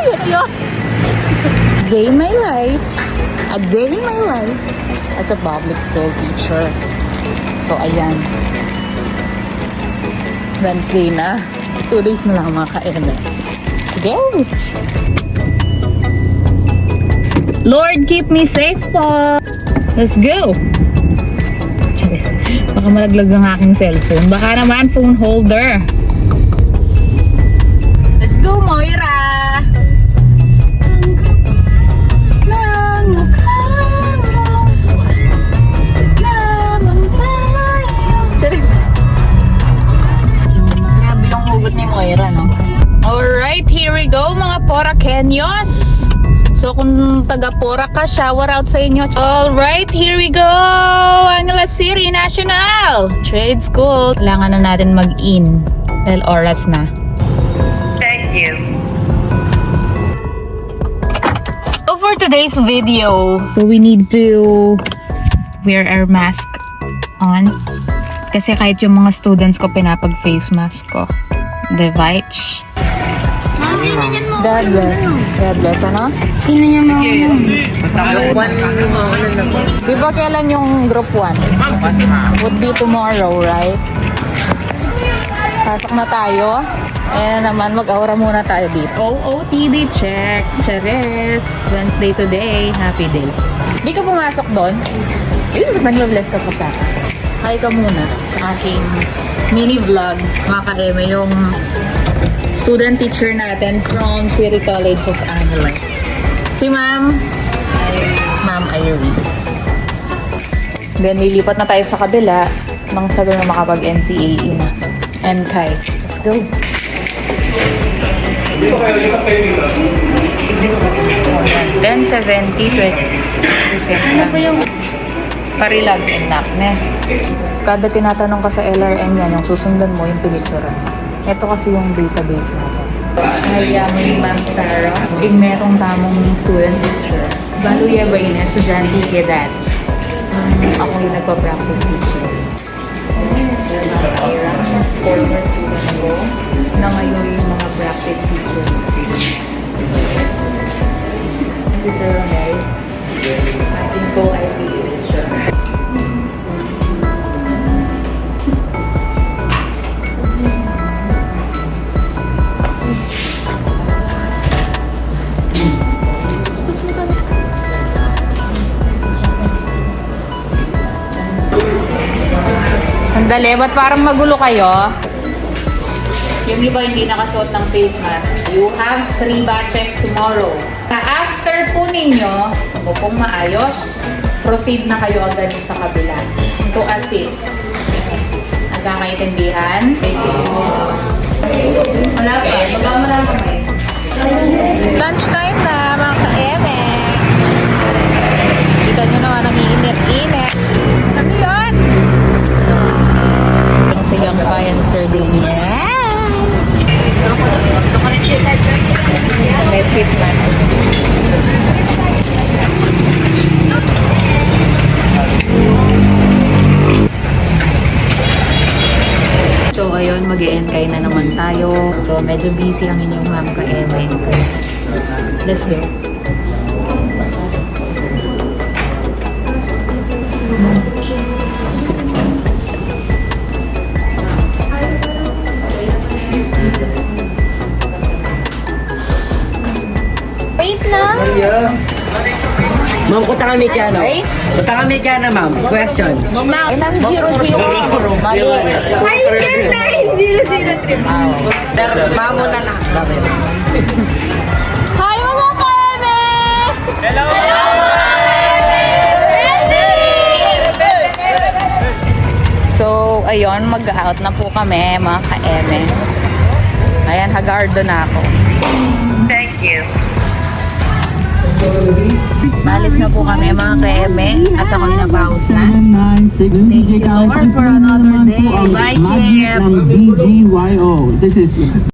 Yun. Day in my life. A day in my life as a public school teacher. So, ayan. Wednesday na. 2 days na lang mga ka-eme. Let's go! Lord, keep me safe po! Let's go! Charis, baka malaglag ang aking cellphone. Baka naman phone holder. Let's go, Moira! Ni Moira, no? Alright, here we go mga Pora Kenyos. So kung taga Pora ka, shower out sa inyo. Alright, here we go. Angeles City National Trade School. Kailangan na natin mag-in dahil oras na. Thank you. So for today's video, we need to wear our mask on. Kasi kahit yung mga students ko pinapag-face mask ko. Device. God bless. God bless, ano? Sino niya mo? Di ba kailan yung group 1? Would be tomorrow, right? Pasok na tayo. Ayan naman, mag-aura muna tayo dito. OOTD check. Charis. Wednesday today. Happy day. Di ka pumasok doon? Eh, ba't nag-bless ka pa sa akin? Hi ka muna sa aking mini vlog, mga ka-eme, yung student teacher natin from City College of Angeles. Si Ma'am Irene. Then, lilipat na tayo sa kabila nang sabi na makapag-NCAE na. And Kai, let's go! Then, 70, 20%. Ano po yung Parilag and nakne. Kada tinatanong ka sa LRM yan, yung susundan mo yung pinicturan. Ito kasi yung database natin. Kaya mo ni Ma'am Sarah, merong tamong student teacher. Baluya ba yun? Estudyante ke dad. Ako yung nagpa-practice teacher. Former student ko na ngayon yung mga practice teacher. Si Sir Ronel, ating co-IC teacher. Sandali, ba't parang magulo kayo? Yung iba hindi nakasuot ng face mask. You have 3 batches tomorrow. Sa after po ninyo, kung pong maayos, proceed na kayo agad sa kabila to assist. Nagkakaintindihan? Wala pa. Baka wala pa kayo. Lunch time na, mga ka-eme. Kita nyo naman, nag-iinit-init. Ano yun? Sigang payan sardines. May fit man. So ayun, mag-e-enkay na naman tayo. So medyo busy ang inyong ma'am ka-eme. Let's go. Wait lang. Ma'am, punta kami kaya, no? Okay. Punta kami kaya na, ma'am. Question. Ma'am, 0-0. Mali. Ay, ganda! 003. Pero, ma'am, muna na. Hi, mga ka-eme! Hello! So, ayun, mag-out na po kami, mga ka-eme. Ayan, hagardo na ako. Thank you. Malis na po kami, mga ka-eme. At ako'y nabawas na. Thank you, Lord, for another day. Bye, Chip! BGYO. This is